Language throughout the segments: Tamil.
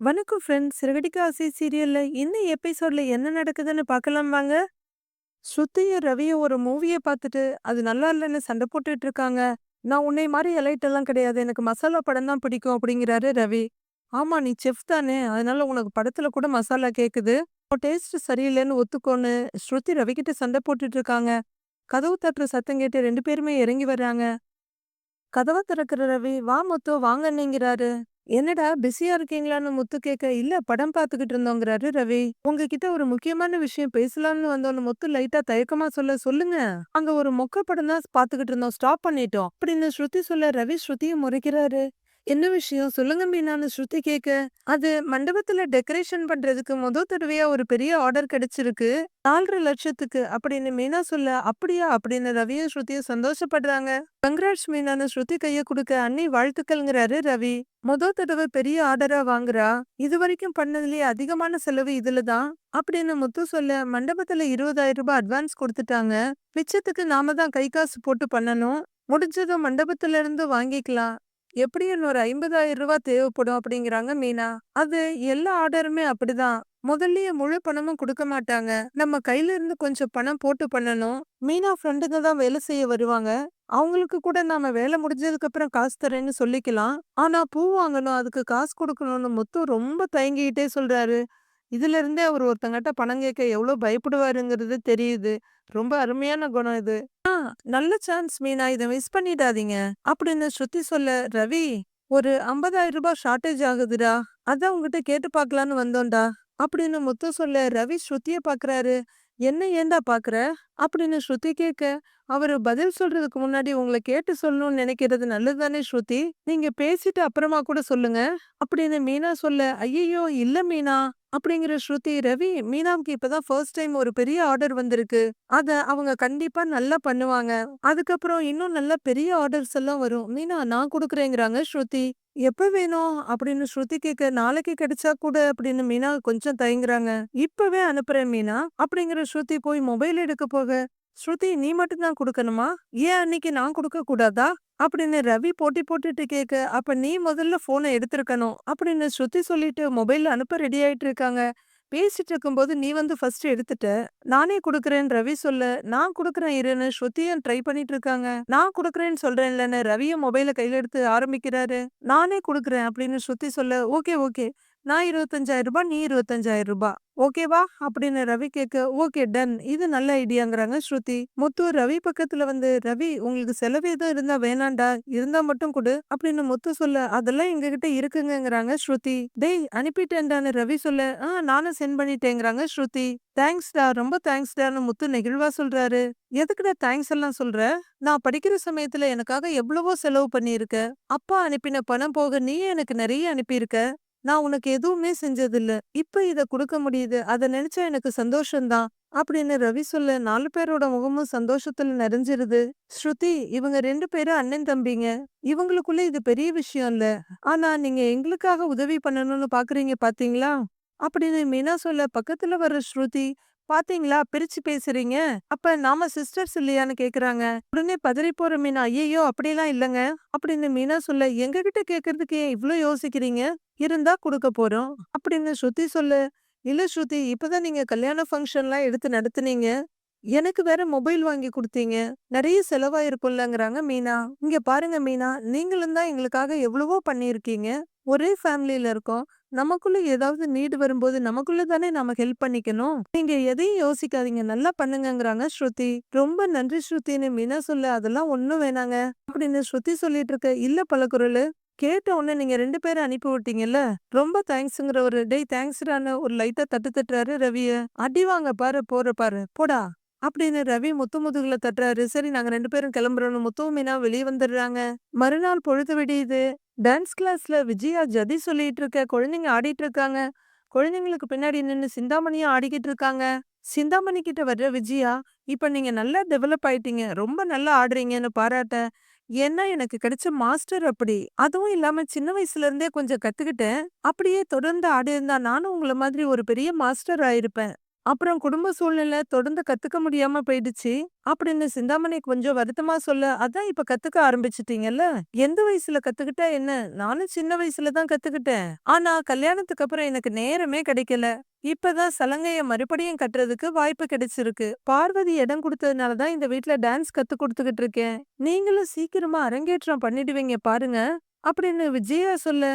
வணக்கம் ஃப்ரெண்ட்ஸ். சிறகடிக்க ஆசை சீரியல்ல இன்னும் எபிசோட்ல என்ன நடக்குதுன்னு பார்க்கலாம் வாங்க. ஸ்ருதியும் ரவியும் ஒரு மூவிய பார்த்துட்டு அது நல்லா இல்லன்னு சண்டை போட்டுட்டு இருக்காங்க. நான் உன்னை மாரி எலைட் எல்லாம் கிடையாது. எனக்கு மசாலா படம் தான் பிடிக்கும் அப்படிங்கிறாரு ரவி. ஆமா நீ செஃப் தானே. அதனால உனக்கு படத்துல கூட மசாலா கேக்குது. உன் டேஸ்ட் சரியில்லைன்னு ஒத்துக்கோன்னு ஸ்ருதி ரவிக்கிட்ட சண்டை போட்டுட்டு இருக்காங்க. கதவு தட்டுற சத்தம் கேட்டு 2 பேருமே இறங்கி வர்றாங்க. கதவ திறக்கிற ரவி, "வா முத்து வாங்கன்னேங்கிறாரு." "என்னடா பிஸியா இருக்கீங்களான்னு?" முத்து கேட்க, "இல்ல படம் பார்த்துக்கிட்டு இருந்தோங்கிறாரு ரவி." "உங்ககிட்ட ஒரு முக்கியமான விஷயம் பேசலாம்னு வந்தோம்னு." முத்து லைட்டா தயக்கமா சொல்ல, "சொல்லுங்க." "அங்க ஒரு மொக்க படம் தான் பார்த்துக்கிட்டு இருந்தோம். ஸ்டாப் பண்ணிட்டோம்." அப்படின்னு ஸ்ருதி சொல்ல, ரவி ஸ்ருதிய முறைக்கிறாரு. "என்ன விஷயம்? சொல்லுங்க மீனான்னு." ஸ்ருதி கேட்க, "அது மண்டபத்துல டெக்கரேஷன் பண்றதுக்கு தடவையா ஒரு பெரிய ஆர்டர் கிடைச்சிருக்கு. 4,50,000க்கு." அப்படின்னு மீனா சொல்ல, "அப்படியா?" அப்படின்னு ரவியும் ஸ்ருதியும் சந்தோஷப்படுறாங்க. கங்ராட்ஸ் மீனான்னு ஸ்ருதி கைய குடுக்க, "அண்ணி வாழ்த்துக்கள்ங்கிறாரு ரவி." தடவை பெரிய ஆர்டரா வாங்குறா. இதுவரைக்கும் பண்ணதுலயே அதிகமான செலவு இதுல தான். அப்படின்னு முத்து சொல்ல, மண்டபத்துல ரூ. 20,000 அட்வான்ஸ் குடுத்துட்டாங்க. மிச்சத்துக்கு நாம தான் கை காசு போட்டு பண்ணணும். முடிஞ்சதும் மண்டபத்துல இருந்து வாங்கிக்கலாம். எப்படியும் இன்னொரு ரூ. 50,000 தேவைப்படும் அப்படிங்கிறாங்க மீனா. அது எல்லா ஆர்டருமே அப்படிதான். முதல்லயே முழு பணமும் குடுக்க மாட்டாங்க. நம்ம கையில இருந்து கொஞ்சம் பணம் போட்டு பண்ணணும். மீனா ஃப்ரெண்டுங்க தான் வேலை செய்ய வருவாங்க. அவங்களுக்கு கூட நாம வேலை முடிஞ்சதுக்கு அப்புறம் காசு தரேன்னு சொல்லிக்கலாம். ஆனா பூ வாங்கணும், அதுக்கு காசு குடுக்கணும்னு முத்து ரொம்ப தயங்கிக்கிட்டே சொல்றாரு. இதுல இருந்தே அவர் ஒருத்தங்கட்ட பணம் கேட்க எவ்வளோ பயப்படுவாருங்கிறது தெரியுது. ரொம்ப அருமையான குணம் இது. நல்ல சான்ஸ் மீனா, இத மிஸ் பண்ணிடாதீங்க. அப்படின்னு ஸ்ருதி சொல்ல, ரவி ஒரு ரூ. 50,000 ஷார்டேஜ் ஆகுதுடா. அதான் உன்கிட்ட கேட்டு பார்க்கலான்னு வந்தோம்டா. அப்படின்னு முத்து சொல்ல, ரவி ஸ்ருதிய பார்க்கறாரு. என்ன ஏன்டா பார்க்குற? அப்படின்னு ஸ்ருதி கேட்க, அவரு பதில் சொல்றதுக்கு முன்னாடி உங்கள கேட்டு சொல்லணும்னு நினைக்கிறது நல்லது தானே ஸ்ருதி. நீங்க பேசிட்டு அப்புறமா கூட சொல்லுங்க. அப்படின்னு மீனா சொல்ல, ஐயையோ இல்ல மீனா. அப்படிங்கிற ஸ்ருதி, ரவி மீனாவுக்கு இப்பதான் ஃபர்ஸ்ட் டைம் ஒரு பெரிய ஆர்டர் வந்திருக்கு. அத அவங்க கண்டிப்பா நல்லா பண்ணுவாங்க. அதுக்கப்புறம் இன்னும் நல்ல பெரிய ஆர்டர்ஸ் எல்லாம் வரும். மீனா நான் குடுக்குறேங்கிறாங்க ஸ்ருதி. எப்ப வேணும்? அப்படின்னு ஸ்ருதி கேட்க, நாளைக்கு கிடைச்சா கூட அப்படின்னு மீனா கொஞ்சம் தயங்குறாங்க. இப்பவே அனுப்புறேன் மீனா. அப்படிங்கிற ஸ்ருதி போய் மொபைல் எடுக்க போக, ஸ்ருதி நீ மட்டும் தான் குடுக்கணுமா? ஏன் அன்னைக்கு நான் குடுக்க கூடாதா? அப்படின்னு ரவி போட்டி போட்டுட்டு கேட்க, அப்ப நீ முதல்ல போனை எடுத்திருக்கணும் அப்படின்னு ஸ்ருதி சொல்லிட்டு மொபைல்ல அனுப்ப ரெடி ஆயிட்டு இருக்காங்க. பேசிட்டு இருக்கும்போது நீ வந்து ஃபர்ஸ்ட் எடுத்துட்ட. நானே குடுக்குறேன்னு ரவி சொல்ல, நான் குடுக்குறேன் இருன்னு ஸ்ருதியும் ட்ரை பண்ணிட்டு இருக்காங்க. நான் குடுக்குறேன்னு சொல்றேன்லன்னு ரவியும் மொபைல கையில எடுத்து ஆரம்பிக்கிறாரு. நானே குடுக்குறேன் அப்படின்னு ஸ்ருதி சொல்ல, ஓகே ஓகே. நான் ரூ. 25,000 நீ ரூ. 25,000 ஓகேவா? அப்படின்னு ரவி கேட்க, ஓகே டன். இது நல்ல ஐடியாங்கிறாங்க ஸ்ருதி. முத்து ரவி பக்கத்துல வந்து, ரவி உங்களுக்கு செலவு எதுவும் இருந்தா வேணாம்டா. இருந்தா மட்டும் குடு. அப்படின்னு முத்து சொல்ல, அதெல்லாம் எங்ககிட்ட இருக்குங்கங்கிறாங்க ஸ்ருதி. டேய் அனுப்பிட்டேன்டான்னு ரவி சொல்ல, நானும் சென்ட் பண்ணிட்டேங்கிறாங்க ஸ்ருதி. தேங்க்ஸ்டா ரொம்ப தேங்க்ஸ்டான்னு முத்து நெகிழ்வா சொல்றாரு. எதுக்குடா தேங்க்ஸ் எல்லாம் சொல்ற? நான் படிக்கிற சமயத்துல எனக்காக எவ்வளவோ செலவு பண்ணியிருக்க. அப்பா அனுப்பின பணம் போக நீயே எனக்கு நிறைய அனுப்பியிருக்க. நான் உனக்கு எதுவுமே செஞ்சதில்ல. இப்ப இத குடுக்க முடியுது. அத நினைச்சா எனக்கு சந்தோஷம் தான். அப்படின்னு ரவி சொல்ல 4 பேரோட முகமும் சந்தோஷத்துல நிறைஞ்சிருது. ஸ்ருதி இவங்க 2 பேரும் அண்ணன் தம்பிங்க. இவங்களுக்குள்ள இது பெரிய விஷயம் இல்ல. ஆனா நீங்க எங்களுக்காக உதவி பண்ணணும்னு பாக்குறீங்க பாத்தீங்களா? அப்படின்னு மீனா சொல்ல பக்கத்துல வர்ற ஸ்ருதி, பாத்தீங்களா பிரிச்சு பேசுறீங்க. அப்ப நாம சிஸ்டர்ஸ் இல்லையான்னு கேக்குறாங்க. உடனே பதறி போற மீனா, ஐயையோ அப்படிலாம் இல்லங்க. அப்படின்னு மீனா சொல்ல, எங்ககிட்ட கேக்குறதுக்கு ஏன் இவ்ளோ யோசிக்கிறீங்க? இருந்தா குடுக்க போறோம். அப்படின்னு ஸ்ருதி சொல்ல, இல்ல ஸ்ருதி இப்பதான் நீங்க கல்யாண ஃபங்ஷன்லாம் எடுத்து நடத்துனீங்க. எனக்கு வேற மொபைல் வாங்கி குடுத்தீங்க. நெறைய செலவாயிருக்கும்லங்கிறாங்க மீனா. இங்க பாருங்க மீனா, நீங்களும் தான் எங்களுக்காக எவ்வளவோ பண்ணியிருக்கீங்க. ஒரே ஃபேமிலில இருக்கோம். நமக்குள்ள ஏதாவது நீடு வரும்போது நமக்குள்ள தானே நாம ஹெல்ப் பண்ணிக்கணும். நீங்க எதையும் யோசிக்காதீங்க. நல்லா பண்ணுங்கங்கிறாங்க ஸ்ருதி. ரொம்ப நன்றி ஸ்ருதின்னு மீனா சொல்ல, அதெல்லாம் ஒண்ணும் வேணாங்க. அப்படின்னு ஸ்ருதி சொல்லிட்டு இருக்க, இல்ல பலகுரலு. கேட்ட உடனே நீங்க 2 பேரும் அனுப்பி விட்டீங்கல்ல. ரொம்ப தேங்க்ஸ்ங்கிற ஒரு டேய் தேங்க்ஸ்டான்னு ஒரு லைட்டா தட்டு தட்டுறாரு ரவிய. அடி வாங்க பாரு போற பாரு. போடா. அப்படின்னு ரவி முத்து முதுகுல தட்டுறாரு. சரி நாங்க 2 பேரும் கிளம்புறோம்னு முத்துவும் மீனா வெளிய வந்துடுறாங்க. மறுநாள் பொழுது விடியுது. டான்ஸ் கிளாஸ்ல விஜயா ஜதி சொல்லிட்டு இருக்க. குழந்தைங்க ஆடிட்டு இருக்காங்க. குழந்தைங்களுக்கு பின்னாடி நின்னு சிந்தாமணியும் ஆடிக்கிட்டு இருக்காங்க. சிந்தாமணி கிட்ட வர்ற விஜயா, இப்ப நீங்க நல்லா டெவலப் ஆயிட்டீங்க. ரொம்ப நல்லா ஆடுறீங்கன்னு பாராட்ட. ஏன்னா எனக்கு கிடைச்ச மாஸ்டர் அப்படி. அதுவும் இல்லாம சின்ன வயசுல இருந்தே கொஞ்சம் கத்துக்கிட்டேன். அப்படியே தொடர்ந்து ஆடியிருந்தா நானும் உங்கள மாதிரி ஒரு பெரிய மாஸ்டர் ஆயிருப்பேன். அப்புறம் குடும்ப சூழ்நிலை தொடர்ந்து கத்துக்க முடியாம போயிடுச்சு அப்படின்னு சிந்தாமணி கொஞ்சம் வருத்தமா சொல்ல, அதான் இப்ப கத்துக்க ஆரம்பிச்சிட்டீங்கல்ல. எந்த வயசுல கத்துக்கிட்டா என்ன? நானும் சின்ன வயசுல தான் கத்துக்கிட்டேன். ஆனா கல்யாணத்துக்கு அப்புறம் எனக்கு நேரமே கிடைக்கல. இப்பதான் சலங்கைய மறுபடியும் கட்டுறதுக்கு வாய்ப்பு கிடைச்சிருக்கு. பார்வதி இடம் கொடுத்ததுனால தான் இந்த வீட்ல டான்ஸ் கத்து கொடுத்துக்கிட்டு இருக்கேன். நீங்களும் சீக்கிரமா அரங்கேற்றம் பண்ணிடுவீங்க பாருங்க அப்படின்னு விஜயா சொல்ல,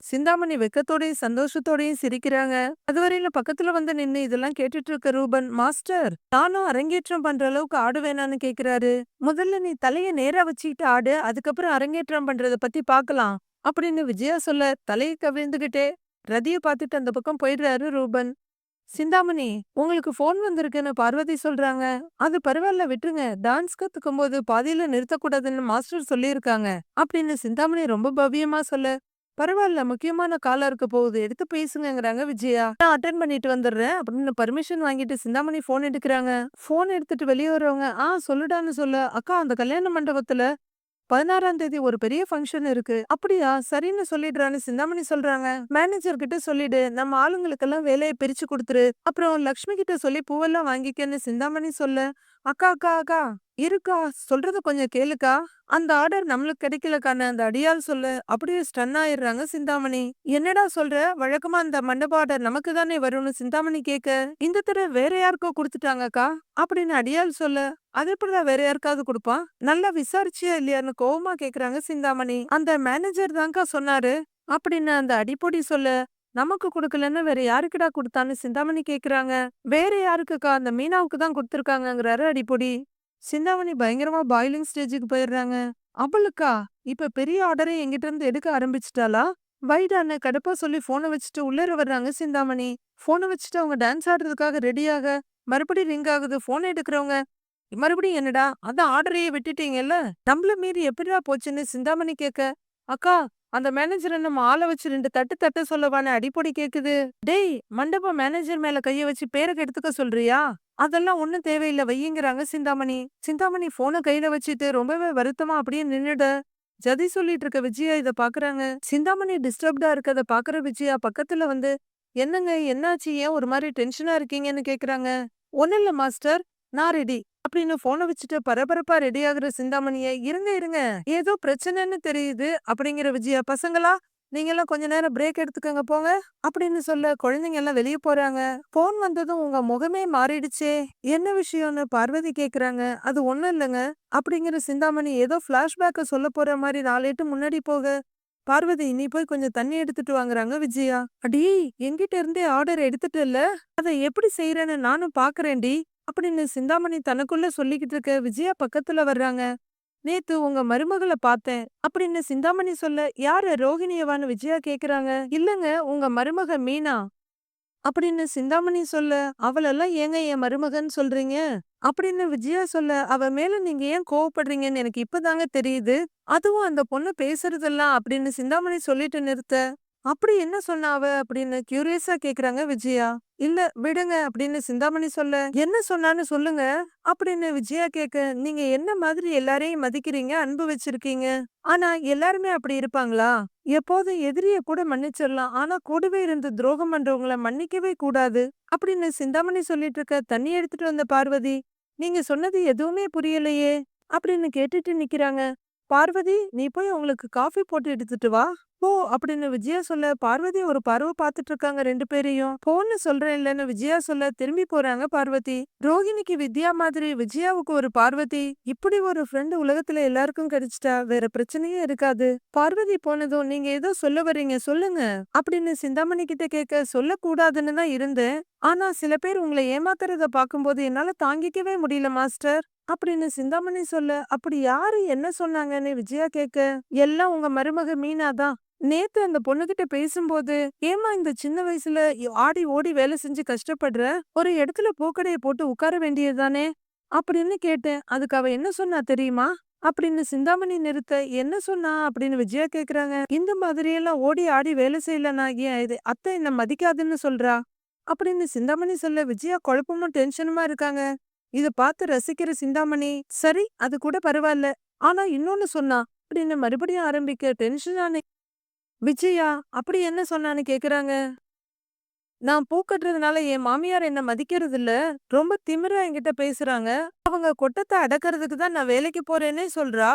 சிந்தாமணி வெக்கத்தோடயும் சந்தோஷத்தோடயும் சிரிக்கிறாங்க. அதுவரையில பக்கத்துல வந்து நின்னு இதெல்லாம் கேட்டுட்டு இருக்க ரூபன், மாஸ்டர் நானும் அரங்கேற்றம் பண்ற அளவுக்கு ஆடுவேனான்னு கேக்குறாரு. முதல்ல நீ தலைய நேரா வச்சுக்கிட்டு ஆடு, அதுக்கப்புறம் அரங்கேற்றம் பண்றத பத்தி பாக்கலாம் அப்படின்னு விஜயா சொல்ல, தலையை கவிழ்ந்துகிட்டே ரதிய பார்த்துட்டு அந்த பக்கம் போயிடுறாரு ரூபன். சிந்தாமணி, உங்களுக்கு ஃபோன் வந்திருக்குன்னு பார்வதி சொல்றாங்க. அது பரவாயில்ல விட்டுருங்க. டான்ஸ் கத்துக்கும் போது பாதியில நிறுத்தக்கூடாதுன்னு மாஸ்டர் சொல்லியிருக்காங்க அப்படின்னு சிந்தாமணி ரொம்ப பவ்யமா சொல்ல, பரவாயில்ல முக்கியமான காலா இருக்க போகுது எடுத்து பேசுங்கங்கறாங்க விஜயா. நான் அட்டென்ட் பண்ணிட்டு வந்துடுறேன் அப்படின்னு பர்மிஷன் வாங்கிட்டு சிந்தாமணி ஃபோன் எடுக்கிறாங்க. ஃபோன் எடுத்துட்டு வெளியே வரவங்க, சொல்லுடான்னு சொல்ல, அக்கா அந்த கல்யாண மண்டபத்துல 16ஆம் தேதி ஒரு பெரிய ஃபங்க்ஷன் இருக்கு. அப்படியா? சரின்னு சொல்லிடுறான்னு சிந்தாமணி சொல்றாங்க. மேனேஜர் கிட்ட சொல்லிடு, நம்ம ஆளுங்களுக்கெல்லாம் வேலைய பிரிச்சு குடுத்துரு. அப்புறம் லக்ஷ்மி கிட்ட சொல்லி பூவெல்லாம் வாங்கிக்கன்னு சிந்தாமணி சொல்ல, அக்கா அக்கா அக்கா இருக்கா, சொல்றத கொஞ்சம் கேளுக்கா. அந்த ஆர்டர் நம்மளுக்கு கிடைக்கலக்கான அந்த அடியாள் சொல்ல, அப்படியே ஸ்டன் ஆயிடுறாங்க சிந்தாமணி. என்னடா சொல்ற? வழக்கமா அந்த மண்டப ஆர்டர் நமக்கு தானே வரும்னு சிந்தாமணி கேட்க, இந்த தடவை வேற யாருக்கோ கொடுத்துட்டாங்கக்கா அப்படின்னு அடியாள் சொல்ல, அது எப்படிடா வேற யாருக்காவது கொடுப்பான்? நல்லா விசாரிச்சியா இல்லையான்னு கோவமா கேக்குறாங்க சிந்தாமணி. அந்த மேனேஜர் தான்க்கா சொன்னாரு அப்படின்னு அந்த அடிப்பொடி சொல்ல, நமக்கு குடுக்கலன்னா வேற யாருக்குடா குடுத்தான்னு சிந்தாமணி கேக்குறாங்க. வேற யாருக்குக்கா? அந்த மீனாவுக்கு தான் குடுத்திருக்காங்கங்கறாரு அடிப்பொடி. சிந்தாமணி பயங்கரமா பாய்லிங் ஸ்டேஜுக்கு போயிடுறாங்க. அவளுக்கா? இப்ப பெரிய ஆர்டரை என்கிட்ட இருந்து எடுக்க ஆரம்பிச்சிட்டாளா? வைடான்னு கடுப்பா சொல்லி போனை வச்சுட்டு உள்ளர வர்றாங்க சிந்தாமணி. போனை வச்சுட்டு அவங்க டான்ஸ் ஆடுறதுக்காக ரெடியாக, மறுபடியும் ரிங் ஆகுது. போன் எடுக்கிறவங்க, மறுபடியும் என்னடா? அதான் ஆர்டரையே விட்டுட்டீங்கல்ல, நம்மள மீறி எப்படிடா போச்சுன்னு சிந்தாமணி கேட்க, அக்கா அந்த மேனேஜரை நம்ம ஆளை வச்சு 2 தட்டு தட்ட சொல்லவான்னு அடிப்பொடி கேக்குது. டேய், மண்டப மேனேஜர் மேல கைய வச்சு பேரை கெடுத்துக்க சொல்றியா? அதெல்லாம் ஒண்ணும் தேவையில்ல வையுங்கிறாங்க சிந்தாமணி. சிந்தாமணி போனை கையில வச்சுட்டு ரொம்பவே வருத்தமா அப்படியே நின்னுட. ஜதி சொல்லிட்டு இருக்க விஜயா இத பாக்குறாங்க. சிந்தாமணி டிஸ்டர்ப்டா இருக்கத பாக்குற விஜயா பக்கத்துல வந்து, என்னங்க என்னாச்சு, ஏன் ஒரு மாதிரி டென்ஷனா இருக்கீங்கன்னு கேக்குறாங்க. ஒண்ணும் இல்ல மாஸ்டர், நான் ரெடி அப்படின்னு போனை வச்சுட்டு பரபரப்பா ரெடி ஆகுற சிந்தாமணிய, இருங்க இருங்க ஏதோ பிரச்சனைன்னு தெரியுது அப்படிங்கிற விஜயா, பசங்களா நீங்க எல்லாம் கொஞ்ச நேரம் பிரேக் எடுத்துக்கங்க போங்க அப்படின்னு சொல்ல, குழந்தைங்க எல்லாம் வெளியே போறாங்க. போன் வந்ததும் உங்க முகமே மாறிடுச்சே, என்ன விஷயம்னு பார்வதி கேக்குறாங்க. அது ஒண்ணும் இல்லைங்க அப்படிங்கிற சிந்தாமணி ஏதோ பிளாஷ்பேக்க சொல்ல போற மாதிரி 4 எட்டு முன்னாடி போக, பார்வதி நீ போய் கொஞ்சம் தண்ணி எடுத்துட்டு வாங்குறாங்க விஜயா. அடி, என்கிட்ட இருந்தே ஆர்டர் எடுத்துட்டு இல்ல, அதை எப்படி செய்யறேன்னு நானும் பாக்குறேன்டி அப்படின்னு சிந்தாமணி தனக்குள்ள சொல்லிக்கிட்டு இருக்க விஜயா பக்கத்துல வர்றாங்க. நேத்து உங்க மருமகள பார்த்தேன் அப்படின்னு சிந்தாமணி சொல்ல, யாரு ரோகிணியவான்னு விஜயா கேக்குறாங்க. இல்லங்க, உங்க மருமக மீனா அப்படின்னு சிந்தாமணி சொல்ல, அவளெல்லாம் ஏங்க என் மருமகன் சொல்றீங்க அப்படின்னு விஜயா சொல்ல, அவ மேல நீங்க ஏன் கோவப்படுறீங்கன்னு எனக்கு இப்பதாங்க தெரியுது. அதுவும் அந்த பொண்ணு பேசுறதெல்லாம் அப்படின்னு சிந்தாமணி சொல்லிட்டு நிறுத்த, அப்படி என்ன சொன்னா அவ அப்படின்னு கியூரியஸா கேக்குறாங்க விஜயா. இல்ல விடுங்க அப்படின்னு சிந்தாமணி சொல்ல, என்ன சொன்னான்னு சொல்லுங்க அப்படின்னு விஜயா கேக்க, நீங்க என்ன மாதிரி எல்லாரையும் மதிக்கிறீங்க, அன்பு வச்சிருக்கீங்க. ஆனா எல்லாருமே அப்படி இருப்பாங்களா? எப்போதும் எதிரிய கூட மன்னிச்சிடலாம், ஆனா கூடவே இருந்து துரோகம் பண்றவங்கள மன்னிக்கவே கூடாது அப்படின்னு சிந்தாமணி சொல்லிட்டு இருக்க, தண்ணி எடுத்துட்டு வந்த பார்வதி, நீங்க சொன்னது எதுவுமே புரியலையே அப்படின்னு கேட்டுட்டு நிக்கிறாங்க. பார்வதி, நீ போய் அவங்களுக்கு காஃபி போட்டு எடுத்துட்டு வா போ அப்படின்னு விஜயா சொல்ல, பார்வதி ஒரு பார்வை பார்த்துட்டு இருக்காங்க 2 பேரையும். போன்னு சொல்றேன் இல்லன்னு விஜயா சொல்ல, திரும்பி போறாங்க பார்வதி. ரோகிணிக்கு வித்யா மாதிரி விஜயாவுக்கு ஒரு பார்வதி, இப்படி ஒரு ஃப்ரெண்டு உலகத்துல எல்லாருக்கும் கிடைச்சிட்டா வேற பிரச்சனையே இருக்காது. பார்வதி போனதும், நீங்க ஏதோ சொல்ல வர்றீங்க சொல்லுங்க அப்படின்னு சிந்தாமணி கிட்ட கேட்க, சொல்லக்கூடாதுன்னு தான் இருந்தேன், ஆனா சில பேர் உங்களை ஏமாத்துறத பார்க்கும்போது என்னால தாங்கிக்கவே முடியல மாஸ்டர் அப்படின்னு சிந்தாமணி சொல்ல, அப்படி யாரு என்ன சொன்னாங்கன்னு விஜயா கேட்க, எல்லாம் உங்க மருமக மீனா தான். நேத்து அந்த பொண்ணுகிட்ட பேசும்போது, ஏமா இந்த சின்ன வயசுல ஆடி ஓடி வேலை செஞ்சு கஷ்டப்படுற, ஒரு இடத்துல பூக்கடைய போட்டு உட்கார வேண்டியதுதானே அப்படின்னு கேட்டேன். அதுக்கு அவ என்ன சொன்னா தெரியுமா அப்படின்னு சிந்தாமணி நிறுத்த, என்ன சொன்னா அப்படின்னு விஜயா கேக்குறாங்க. இந்த மாதிரியெல்லாம் ஓடி ஆடி வேலை செய்யலனா ஏன் இது அத்தை என்ன மதிக்காதுன்னு சொல்றா அப்படின்னு சிந்தாமணி சொல்ல, விஜயா குழப்பமும் டென்ஷனுமா இருக்காங்க. இத பார்த்து ரசிக்கிற சிந்தாமணி, சரி அது கூட பரவாயில்ல, ஆனா இன்னொன்னு சொன்னா அப்படின்னு மறுபடியும் ஆரம்பிக்க, டென்ஷன் ஆன விஜயா அப்படி என்ன சொன்னான்னு கேக்குறாங்க. நான் பூ கட்டுறதுனால என் மாமியார் என்ன மதிக்கிறது இல்ல. ரொம்ப திமிரா என்கிட்ட பேசுறாங்க. அவங்க கொட்டத்த அடக்குறதுக்கு தான் நான் வேலைக்கு போறேன்னே சொல்றா.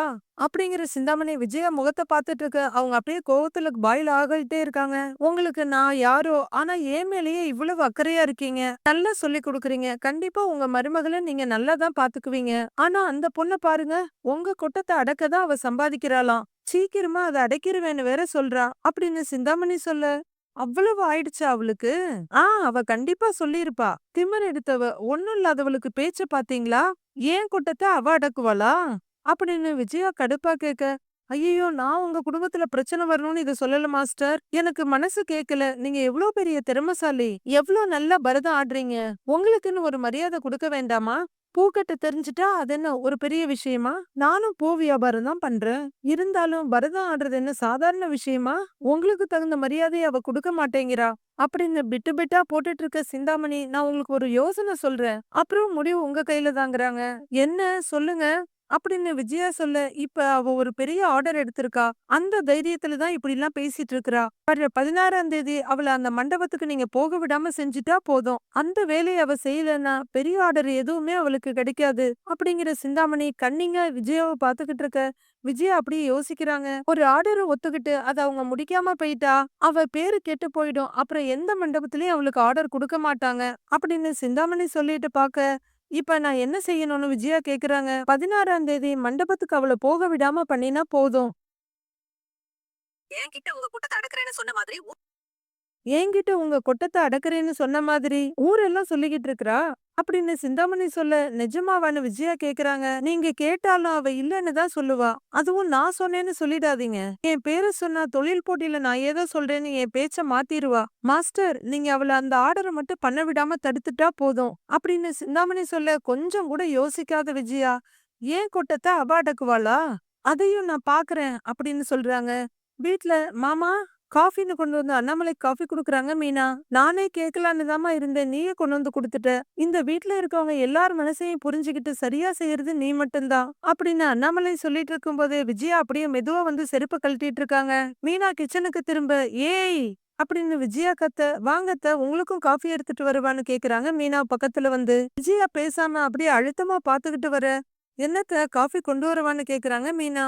அப்படிங்கிற சிந்தாமணி விஜயா முகத்த பார்த்துட்டு இருக்க. அவங்க அப்படியே கோவத்துல பாயில் ஆகிட்டே இருக்காங்க. உங்களுக்கு நான் யாரோ, ஆனா என் மேலேயே இவ்வளவு அக்கறையா இருக்கீங்க. நல்லா சொல்லிக் குடுக்குறீங்க. கண்டிப்பா உங்க மருமகள நீங்க நல்லா தான் பாத்துக்குவீங்க. ஆனா அந்த பொண்ண பாருங்க, உங்க கொட்டத்த அடக்க தான் அவ சம்பாதிக்கிறாளாம். சீக்கிரமா அத அடக்கிருவேன்னு வேற சொல்றா. அப்படின்னு சிந்தாமணி சொல்ல, அவ்வளவு ஆயிடுச்சா அவளுக்கு? அவ கண்டிப்பா சொல்லியிருப்பா. திமிர் எடுத்தவ, ஒண்ணும் இல்லாதவளுக்கு பேச்ச பாத்தீங்களா? ஏன் கொட்டத்த அவ அடக்குவாளா? அப்படின்னு விஜயா கடுப்பா கேட்க, ஐயையோ! நான் உங்க குடும்பத்துல பிரச்சனை வரணும்னு இத சொல்லல மாஸ்டர். எனக்கு மனசு கேட்கல. நீங்க எவ்ளோ பெரிய திறமைசாலி. எவ்ளோ நல்லா பரதம் ஆடுறீங்க. உங்களுக்குன்னு ஒரு மரியாதை குடுக்க வேண்டாமா? பூக்கட்ட தெரிஞ்சுட்டா அது என்ன ஒரு பெரிய விஷயமா? நானும் பூ வியாபாரம் தான் பண்றேன். இருந்தாலும் பரதம் ஆடுறது என்ன சாதாரண விஷயமா? உங்களுக்கு தகுந்த மரியாதைய அவ குடுக்க மாட்டேங்கிறா. அப்படின்னு பிட்டு பிட்டா போட்டுட்டு இருக்க சிந்தாமணி, நான் உங்களுக்கு ஒரு யோசனை சொல்றேன். அப்புறம் முடிவு உங்க கையில தாங்கிறாங்க. என்ன சொல்லுங்க? அப்படின்னு விஜயா சொல்ல, இப்ப அவ ஒரு பெரிய ஆர்டர் எடுத்திருக்கா. அந்த தைரியத்துல தான் இப்படிலாம் பேசிட்டு இருக்கிறா. வர்ற 16ஆம் தேதி அவள அந்த மண்டபத்துக்கு நீங்க போக விடாம செஞ்சுட்டா போதும். அந்த வேலைய அவ செய்யலன்னா பெரிய ஆர்டர் எதுவுமே அவளுக்கு கிடைக்காது. அப்படிங்கிற சிந்தாமணி கண்ணிங்க விஜயாவை பாத்துக்கிட்டு இருக்க. விஜயா அப்படியே யோசிக்கிறாங்க. ஒரு ஆர்டரை ஒத்துக்கிட்டு அத அவங்க முடிக்காம போயிட்டா அவ பேரு கெட்டு போயிடும். அப்புறம் எந்த மண்டபத்திலயும் அவளுக்கு ஆர்டர் கொடுக்க மாட்டாங்க. அப்படின்னு சிந்தாமணி சொல்லிட்டு பாக்க, இப்ப நான் என்ன செய்யணும்னு விஜயா கேக்குறாங்க. 16ஆம் தேதி மண்டபத்துக்கு அவள போக விடாம பண்ணினா போதும். என்கிட்ட உங்க கூட்டத்த அடக்குறேன்னு சொன்ன மாதிரி என்கிட்ட உங்க கொட்டத்த அடக்குறேன்னு சொன்ன மாதிரி ஊரெல்லாம் சொல்லிக்கிட்டு இருக்கிறா. அப்படின்னு சிந்தாமணி சொல்ல, நிஜமாவான்னு விஜயா கேக்குறாங்க. நீங்க கேட்டாலும் அவ இல்லன்னு தான் சொல்லுவா. அதுவும் நான் சொன்னேன்னு சொல்லிடாதீங்க. என் பேரை சொன்னா தொழில் போட்டியில நான் ஏதோ சொல்றேன்னு என் பேச்ச மாத்திருவா. மாஸ்டர், நீங்க அவள அந்த ஆர்டரை மட்டும் பண்ண விடாம தடுத்துட்டா போதும். அப்படின்னு சிந்தாமணி சொல்ல, கொஞ்சம் கூட யோசிக்காத விஜயா, ஏன் கொட்டத்த அவ அடக்குவாளா? அதையும் நான் பாக்குறேன் அப்படின்னு சொல்றாங்க. வீட்ல மாமா காஃபின்னு கொண்டு வந்து அண்ணாமலைக்கு காஃபி குடுக்குறாங்க மீனா. நானே கேட்கலான்னு தாம்மா இருந்தேன். நீயே கொண்டு வந்து குடுத்துட்ட. இந்த வீட்ல இருக்கவங்க எல்லார் மனசையும் புரிஞ்சுகிட்டு சரியா செய்யறது நீ மட்டும்தான். அப்படின்னு அண்ணாமலை சொல்லிட்டு இருக்கும்போது விஜயா அப்படியே மெதுவா வந்து செருப்ப கழட்டிட்டு இருக்காங்க. மீனா கிச்சனுக்கு திரும்ப, ஏய் அப்படின்னு விஜயா கத்த, வாங்க அத்த உங்களுக்கும் காஃபி எடுத்துட்டு வருவான்னு கேக்குறாங்க மீனா பக்கத்துல வந்து. விஜயா பேசாம அப்படியே அழுத்தமா பாத்துக்கிட்டு வர, என்னத்த காஃபி கொண்டு வரவான்னு கேக்குறாங்க மீனா.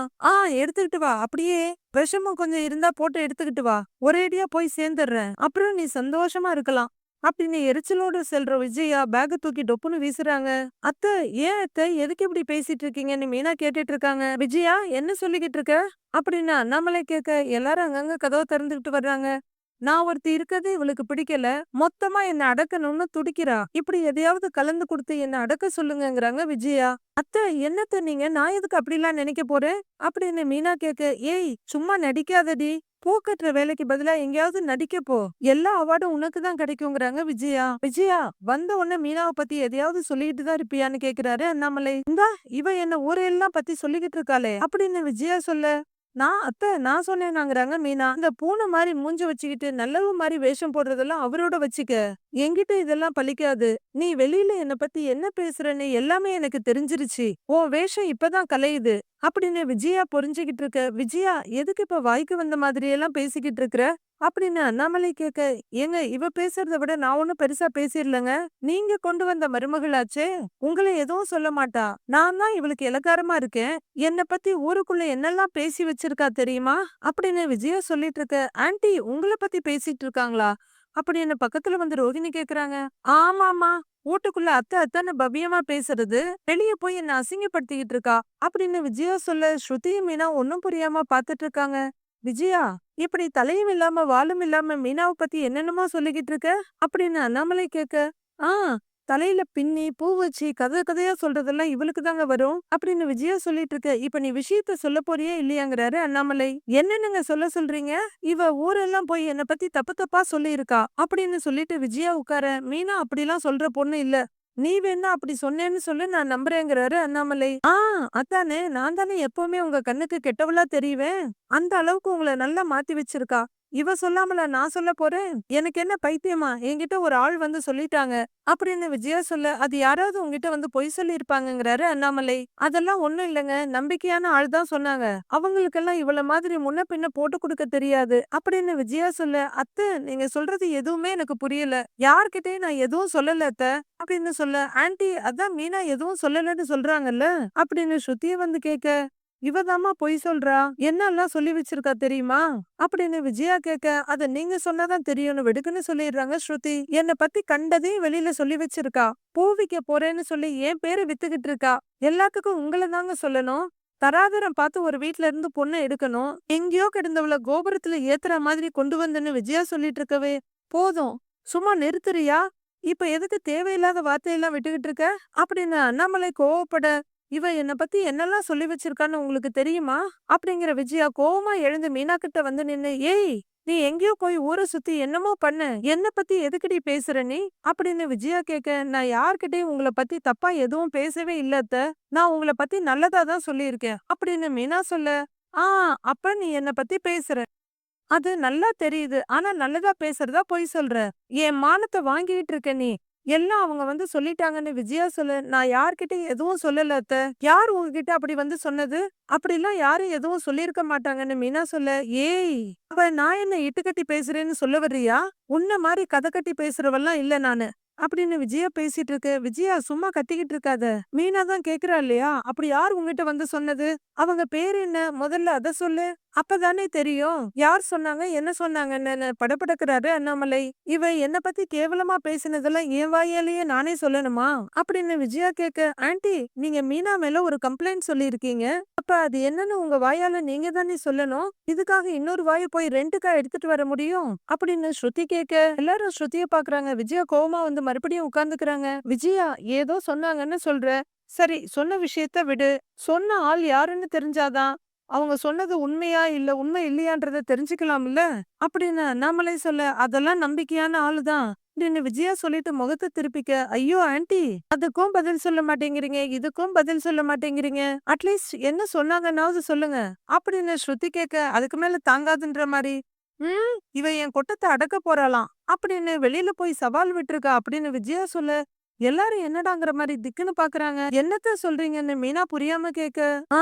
எடுத்துக்கிட்டு வா. அப்படியே விஷமும் கொஞ்சம் இருந்தா போட்டு எடுத்துக்கிட்டு வா. ஒரேடியா போய் சேர்ந்துடுறேன். அப்புறம் நீ சந்தோஷமா இருக்கலாம். அப்படின்னு எரிச்சலோடு செல்ற விஜயா பேக தூக்கி டொப்புன்னு வீசுறாங்க. அத்த, ஏன் அத்த எதுக்கு இப்படி பேசிட்டு இருக்கீங்கன்னு மீனா கேட்டுட்டு இருக்காங்க. விஜயா என்ன சொல்லிக்கிட்டு இருக்க? அப்படின்னு அண்ணாமலை கேட்க, எல்லாரும் அங்கங்க கதவை திறந்துகிட்டு வர்றாங்க. நான் ஒருத்தி இருக்கிறது இவளுக்கு பிடிக்கல. மொத்தமா என்ன அடக்கணும்னு துடிக்கிறா. இப்படி எதையாவது கலந்து கொடுத்து என்ன அடக்க சொல்லுங்கங்கறாங்க விஜயா. அத்தை, என்னத்த நீங்க? நான் எதுக்கு அப்படிலாம் நினைக்க போறேன்? அப்படின்னு மீனா கேட்க, ஏய் சும்மா நடிக்காதடி. பூ கட்டுற வேலைக்கு பதிலா எங்கேயாவது நடிக்க போ. எல்லா அவார்டும் உனக்கு தான் கிடைக்குங்கிறாங்க விஜயா. விஜயா வந்த உடனே மீனாவை பத்தி எதையாவது சொல்லிட்டு தான் இருப்பியான்னு கேக்குறாரு அண்ணாமலை. இந்தா இவ என்ன ஊரெல்லாம் பத்தி சொல்லிக்கிட்டு இருக்காளே அப்படின்னு விஜயா சொல்ல, நான் சொன்னேனாங்கறாங்க மீனா. இந்த பூனை மாரி மூஞ்ச வச்சுக்கிட்டு நல்லவ மாரி வேஷம் போடுறதெல்லாம் அவரோட வச்சுக்க. என்கிட்ட இதெல்லாம் பலிக்காது. நீ வெளியில என்ன பத்தி என்ன பேசுறன்னு எல்லாமே எனக்கு தெரிஞ்சிருச்சு. உன் வேஷம் இப்பதான் கலையுது. அப்படின்னு விஜயா புரிஞ்சுகிட்டு இருக்க. விஜயா எதுக்கு இப்ப வாய்க்கு வந்த மாதிரி எல்லாம் பேசிக்கிட்டு இருக்கிற? அப்படின்னு அண்ணாமலை கேட்க, ஏங்க இவ பேசுறத விட நான் ஒண்ணும் பெருசா பேசிடலங்க. நீங்க கொண்டு வந்த மருமகளாச்சே, உங்களை எதுவும் சொல்ல மாட்டா. நான் தான் இவளுக்கு இளக்காரமா இருக்கேன். என்ன பத்தி ஊருக்குள்ள என்னெல்லாம் பேசி வச்சிருக்கா தெரியுமா? அப்படின்னு விஜயா சொல்லிட்டு இருக்க. ஆன்ட்டி உங்கள பத்தி பேசிட்டு இருக்காங்களா? அப்படின்னு பக்கத்துல வந்து ரோகிணி கேக்குறாங்க. ஆமாமா, வீட்டுக்குள்ள அத்தை அத்தைன்னு பவ்யமா பேசுறது, வெளிய போய் என்ன அசிங்கப்படுத்திக்கிட்டு இருக்கா அப்படின்னு விஜயா சொல்ல, ஸ்ருதியும் மீனா ஒன்னும் புரியாம பாத்துட்டு இருக்காங்க. விஜயா, இப்படி தலையும் இல்லாம வாலும் இல்லாம மீனாவை பத்தி என்னென்னமோ சொல்லிக்கிட்டு இருக்க அப்படின்னு அண்ணாமலை கேட்க, ஆ தலையில பின்னி பூ வச்சு கதை கதையா சொல்றதெல்லாம் இவளுக்கு தாங்க வரும் அப்படின்னு விஜயா சொல்லிட்டு இருக்க. இப்ப நீ விஷயத்த சொல்ல போறியே இல்லையாங்கிறாரு அண்ணாமலை. என்னன்னுங்க சொல்ல சொல்றீங்க? இவ ஊரெல்லாம் போய் என்ன பத்தி தப்பு தப்பா சொல்லி இருக்கா அப்படின்னு சொல்லிட்டு விஜயா உட்கார, மீனா அப்படிலாம் சொல்ற பொண்ணு இல்ல. நீ வேணா அப்படி சொன்னேன்னு சொல்லு, நான் நம்புறேங்கிறாரு அண்ணாமலை. அதானே, நான் தானே எப்பவுமே உங்க கண்ணுக்கு கெட்டவளா தெரிவேன். அந்த அளவுக்கு உங்களை நல்லா மாத்தி வச்சிருக்கா. இவ சொல்லாமலா நான் சொல்லப் போறேன்? எனக்கு என்ன பைத்தியமா? என்கிட்ட ஒரு ஆள் வந்து சொல்லிட்டாங்க. அப்படின்னு விஜயா சொல்ல, அது யாராவது உன்கிட்ட வந்து பொய் சொல்லியிருப்பாங்கங்கிறாரு அண்ணாமலை. அதெல்லாம் ஒண்ணும் இல்லங்க. நம்பிக்கையான ஆள் தான் சொன்னாங்க. அவங்களுக்கெல்லாம் இவள மாதிரி முன்ன பின்ன போட்டு குடுக்க தெரியாது. அப்படின்னு விஜயா சொல்ல, அத்தை நீங்க சொல்றது எதுவுமே எனக்கு புரியல. யார்கிட்டயும் நான் எதுவும் சொல்லல அத்தை. அப்படின்னு சொல்ல, ஆன்ட்டி அதான் மீனா எதுவும் சொல்லலன்னு சொல்றாங்கல்ல? அப்படின்னு ஸ்ருதிய வந்து கேட்க, இவதாம்மா பொய் சொல்றா. என்னல்லாம் சொல்லி வச்சிருக்கா தெரியுமா? அப்படின்னு விஜயா கேட்க, அத நீங்க சொன்னாதான் தெரியும்னு வெடுக்குன்னு சொல்லிடுறாங்க ஸ்ருதி. என்ன பத்தி கண்டதையும் வெளியில சொல்லி வச்சிருக்கா. பூ விக்க போறேன்னு சொல்லி என் பேரை வித்துக்கிட்டு இருக்கா. எல்லாத்துக்கும் உங்கள தாங்க சொல்லணும். தராதரம் பார்த்து ஒரு வீட்ல இருந்து பொண்ணை எடுக்கணும். எங்கேயோ கிடந்தவள கோபுரத்துல ஏத்துற மாதிரி கொண்டு வந்தேன்னு விஜயா சொல்லிட்டு இருக்கவே, போதும் சும்மா நிறுத்துறியா? இப்ப எதுக்கு தேவையில்லாத வார்த்தையெல்லாம் விட்டுக்கிட்டு இருக்க? அப்படின்னு அண்ணாமலை கோவப்பட, இவ என்ன பத்தி என்னெல்லாம் சொல்லி வச்சிருக்கான்னு உங்களுக்கு தெரியுமா? அப்படிங்கிற விஜயா கோவமா எழுந்து மீனா கிட்ட வந்து நின்னு, ஏய் நீ எங்கேயோ போய் ஊரை சுத்தி என்னமோ பண்ண. என்ன பத்தி எதுக்குடி பேசுற நீ? அப்படின்னு விஜயா கேட்க, நான் யார்கிட்டயும் உங்களை பத்தி தப்பா எதுவும் பேசவே இல்ல அத்தை. நான் உங்களை பத்தி நல்லதா தான் சொல்லியிருக்கேன். அப்படின்னு மீனா சொல்ல, ஆ அப்ப நீ என்ன பத்தி பேசுற. அது நல்லா தெரியுது. ஆனா நல்லதா பேசுறதா பொய் சொல்ற. என் மானத்த வாங்கிட்டு இருக்க நீ. எல்லாம் அவங்க வந்து சொல்லிட்டாங்கன்னு விஜயா சொல்ல, நான் யார்கிட்டயும் எதுவும் சொல்லல அத்த. யார் உங்ககிட்ட அப்படி வந்து சொன்னது? அப்படிலாம் யாரும் எதுவும் சொல்லியிருக்க மாட்டாங்கன்னு மீனா சொல்ல, ஏய் அப்ப நான் என்ன இட்டுக்கட்டி பேசுறேன்னு சொல்ல வர்றியா? உன்ன மாரி கதை கட்டி பேசுறவெல்லாம் இல்ல நானு. அப்படின்னு விஜயா பேசிட்டு இருக்கு. விஜயா சும்மா கத்திக்கிட்டு இருக்காத. மீனா தான் கேக்குறா இல்லையா? அப்படி யார் உங்ககிட்ட வந்து சொன்னது? அவங்க பேரு என்ன? முதல்ல அத சொல்லு. அப்பதானே தெரியும். யார் சொன்னாங்க? என்ன சொன்னாங்கன்னு படபடக்குறாரு அண்ணாமலை. இவ என்ன பத்தி கேவலமா பேசினதெல்லாம் என் வாயாலேயே நானே சொல்லணுமா? அப்படின்னு விஜயா கேட்க, ஆன்ட்டி நீங்க மீனா மேல ஒரு கம்ப்ளைண்ட் சொல்லியிருக்கீங்க. அப்ப அது என்னன்னு உங்க வாயால நீங்க தானே சொல்லணும். இதுக்காக இன்னொரு வாயை போய் ரெண்டுக்கா எடுத்துட்டு வர முடியும்? அப்படின்னு ஸ்ருதி கேட்க, எல்லாரும் ஸ்ருதிய பாக்குறாங்க. விஜயா கோவமா வந்து மறுபடியும் உட்கார்ந்துக்கிறாங்க. விஜயா ஏதோ சொன்னாங்கன்னு சொல்ற. சரி சொன்ன விஷயத்த விடு. சொன்ன ஆள் யாருன்னு தெரிஞ்சாதான் அவங்க சொன்னது உண்மையா இல்ல உண்மை இல்லையான்றத தெரிஞ்சுக்கலாம்ல. அப்படின்னு அண்ணாமலை சொல்ல, அதெல்லாம் நம்பிக்கையான ஆளுதான் அப்படின்னு விஜயா சொல்லிட்டு முகத்தை திருப்பிக்க, ஐயோ ஆன்ட்டி அதுக்கும் பதில் சொல்ல மாட்டேங்கிறீங்க, இதுக்கும் பதில் சொல்ல மாட்டேங்கிறீங்க. அட்லீஸ்ட் என்ன சொன்னாங்கன்னாவது சொல்லுங்க. அப்படின்னு ஸ்ருதி கேட்க, அதுக்கு மேல தாங்காதுன்ற மாதிரி, இவ என் கொட்டத்தை அடக்க போறாளாம் அப்படின்னு வெளியில போய் சவால் விட்டுருக்கா அப்படின்னு விஜயா சொல்ல, எல்லாரும் என்னடாங்கிற மாதிரி திக்குன்னு பாக்குறாங்க. என்னத்த சொல்றீங்கன்னு மீனா புரியாம கேக்க, ஆ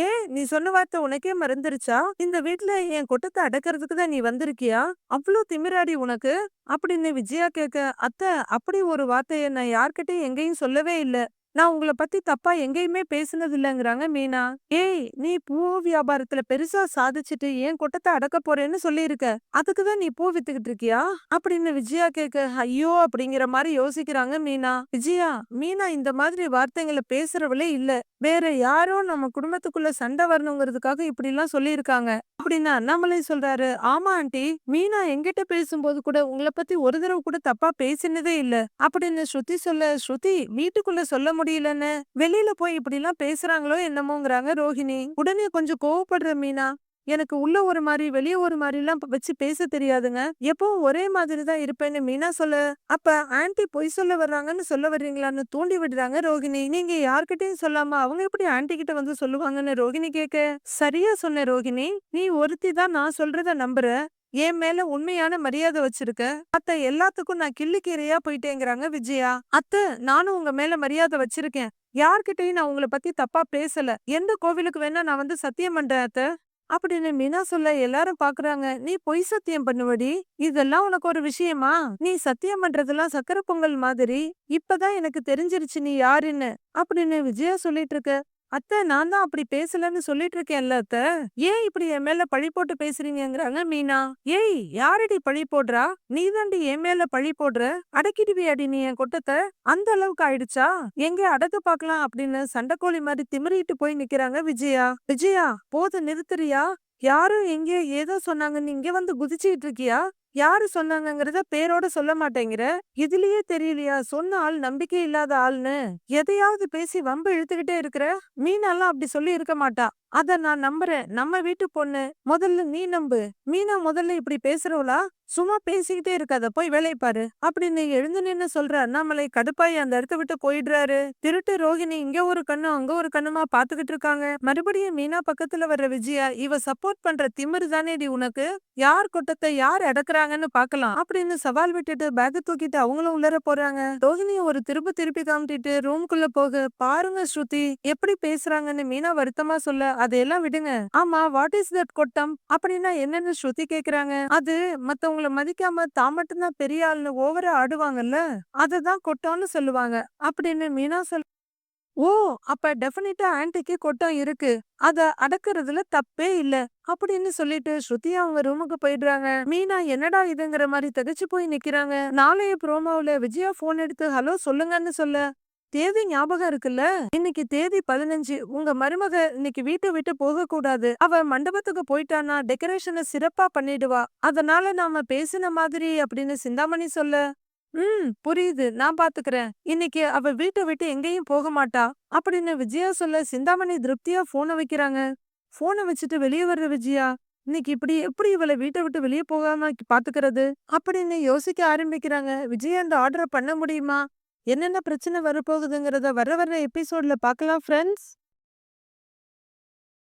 ஏன் நீ சொன்ன வார்த்தை உனக்கே மறந்துருச்சா? இந்த வீட்ல என் கொட்டத்தை அடக்கிறதுக்கு தான் நீ வந்திருக்கியா? அவ்ளோ திமிராடி உனக்கு? அப்படின்னு விஜயா கேக்க, அத்தை அப்படி ஒரு வார்த்தைய நான் யார்கிட்டயும் எங்கேயும் சொல்லவே இல்ல. நான் உங்கள பத்தி தப்பா எங்கேயுமே பேசுனது இல்லங்கிறாங்க மீனா. ஏய் நீ பூ வியாபாரத்துல பெருசா சாதிச்சுட்டு ஏன் கொட்டத்தை அடக்க போறேன்னு சொல்லியிருக்க. அதுக்குதான் நீ பூ வித்துக்கிட்டு இருக்கியா? அப்படின்னு விஜயா கேட்க, ஐயோ அப்படிங்கிற மாதிரி யோசிக்கிறாங்க மீனா. விஜயா மீனா இந்த மாதிரி வார்த்தைகளை பேசுறவளே இல்ல. வேற யாரோ நம்ம குடும்பத்துக்குள்ள சண்டை வரணுங்கிறதுக்காக இப்படி எல்லாம் சொல்லியிருக்காங்க அப்படின்னு அண்ணாமலை சொல்றாரு. ஆமா ஆண்டி மீனா என்கிட்ட பேசும்போது கூட உங்களை பத்தி ஒரு தடவை கூட தப்பா பேசினதே இல்ல அப்படின்னு ஸ்ருதி சொல்ல, ஸ்ருதி வீட்டுக்குள்ள சொல்ல முடியலன்னு வெளியில போய் இப்படி எல்லாம் பேசுறாங்களோ என்னமோங்கிறாங்க ரோஹிணி. உடனே கொஞ்சம் கோவப்படுற மீனா, எனக்கு உள்ள ஒரு மாதிரி வெளிய ஒரு மாதிரி எல்லாம் வச்சு பேச தெரியாதுங்க. எப்பவும் ஒரே மாதிரி தான் இருப்பேன்னு மீனா சொல்ல, அப்ப ஆன்ட்டி பொய் சொல்ல வர்றாங்கன்னு சொல்ல வர்றீங்களான்னு தூண்டி விடுறாங்க ரோகிணி. நீங்க யார்கிட்டயும் சொல்லாம அவங்க எப்படி ஆன்ட்டி கிட்ட வந்து சொல்லுவாங்கன்னு ரோகிணி கேட்க, சரியா சொன்ன ரோகிணி, நீ ஒருத்தி தான் நான் சொல்றத நம்புற. என் மேல உண்மையான மரியாதை வச்சிருக்க. அத்த எல்லாத்துக்கும் நான் கிள்ளுக்கீரையா போயிட்டேங்கிறாங்க விஜயா. அத்த நானும் உங்க மேல மரியாதை வச்சிருக்கேன். யார்கிட்டயும் நான் உங்களை பத்தி தப்பா பேசல. எந்த கோவிலுக்கு வேணா நான் வந்து சத்தியம் பண்றேன் அத்த. அப்படின்னு மீனா சொல்ல எல்லாரும் பாக்குறாங்க. நீ பொய் சத்தியம் பண்ணுவடி? இதெல்லாம் உனக்கு ஒரு விஷயமா? நீ சத்தியம் பண்றதெல்லாம் சக்கரை பொங்கல் மாதிரி. இப்பதான் எனக்கு தெரிஞ்சிருச்சு நீ யாருன்னு அப்படின்னு விஜயா சொல்லிட்டு இருக்க. அத்தை நான் தான் அப்படி பேசலன்னு சொல்லிட்டு இருக்கேன்ல அத்த. ஏன் இப்படி என் மேல பழி போட்டு பேசுறீங்கங்கிறாங்க மீனா. ஏய் யாரடி பழி போடுறா? நீ தாண்டி என் மேல பழி போடுற. அடக்கிடுவியாடி நீ என் கொட்டத்தை? அந்த அளவுக்கு ஆயிடுச்சா? எங்க அடக்கு பாக்கலாம் அப்படின்னு சண்டைக்கோழி மாதிரி திமிரிட்டு போய் நிக்கிறாங்க விஜயா. விஜயா போது நிறுத்துறியா? யாரும் எங்கேயோ ஏதோ சொன்னாங்கன்னு இங்க வந்து குதிச்சுக்கிட்டு இருக்கியா? யாரு சொன்னாங்கங்கறத பேரோட சொல்ல மாட்டேங்கிற. இதுலயே தெரியலையா சொன்ன ஆள் நம்பிக்கை இல்லாத ஆள்னு? எதையாவது பேசி வம்பு இழுத்துக்கிட்டே இருக்கிற. மீனாலாம் அப்படி சொல்லி இருக்க மாட்டா. அத நான் நம்புறேன். நம்ம வீட்டு பொண்ணு. முதல்ல நீ நம்பு. மீனா முதல்ல இப்படி பேசுறவளா? சும்மா பேசிக்கிட்டே இருக்காத. போய் வேலைய பாரு. அப்படின்னு எழுந்து நின்னு சொல்ற அண்ணாமலை கடுப்பாயி அந்த இடத்த விட்டு போயிடுறாரு. திருட்டு ரோகிணி இங்க ஒரு கண்ணும், அங்க ஒரு கண்ணுமா பாத்துக்கிட்டு இருக்காங்க. மறுபடியும் மீனா பக்கத்துல வர்ற விஜயா, இவ சப்போர்ட் பண்ற திமிரு தானேடி உனக்கு? யார் கொட்டத்தை யார் அடக்குறாங்கன்னு பாக்கலாம் அப்படின்னு சவால் விட்டுட்டு பேக்க தூக்கிட்டு அவங்களும் உள்ளர போறாங்க. ரோஹிணிய ஒரு திருப்பி திருப்பி காமிட்டிட்டு ரூம்குள்ள போக பாருங்க ஸ்ருதி எப்படி பேசுறாங்கன்னு மீனா வருத்தமா சொல்ல அதையெல்லாம் விடுங்க. ஆமா வாட் இஸ் தட் கொட்டம் அப்படின்னா என்னன்னு ஸ்ருதி கேக்குறாங்க. அது மத்தவங்கள மதிக்காம தான் மட்டும்தான் பெரிய ஆள்னு ஓவரா ஆடுவாங்கல்ல, அததான் கொட்டம்னு சொல்லுவாங்க அப்படின்னு மீனா ஓ! அப்ப டெஃபினிட்டா ஆன்டிக்கு கொட்டம் இருக்கு. அத அடக்குறதுல தப்பே இல்ல. அப்படின்னு சொல்லிட்டு ஸ்ருதி அவங்க ரூமுக்கு போயிடுறாங்க. மீனா என்னடா இதுங்கிற மாரி திகைச்சு போய் நிக்கிறாங்க. நாளைய ப்ரோமோவுல விஜயா ஃபோன் எடுத்து ஹலோ சொல்லுங்கன்னு சொல்ல, தேதி ஞாபகம் இருக்குல்ல? இன்னைக்கு தேதி 15. உங்க மருமக இன்னைக்கு வீட்ட விட்டு போகக்கூடாது. அவ மண்டபத்துக்கு போயிட்டான்னா டெக்கரேஷன சிறப்பா பண்ணிடுவா. அதனால நாம பேசின மாதிரி அப்படின்னு சிந்தாமணி சொல்ல, புரியுது. நான் பாத்துக்கிறேன். இன்னைக்கு அவ வீட்ட விட்டு எங்கேயும் போக மாட்டா. அப்படின்னு விஜயா சொல்ல சிந்தாமணி திருப்தியா போன வைக்கிறாங்க. போன வச்சுட்டு வெளியே வர்ற விஜயா, இன்னைக்கு இப்படி எப்படி இவள வீட்ட விட்டு வெளியே போகாம பாத்துக்கிறது? அப்படின்னு யோசிக்க ஆரம்பிக்கிறாங்க. விஜயா அந்த ஆர்டர பண்ண முடியுமா? என்னென்ன பிரச்சனை வரப்போகுதுங்கிறத வர எபிசோட்ல பார்க்கலாம் ஃப்ரெண்ட்ஸ்.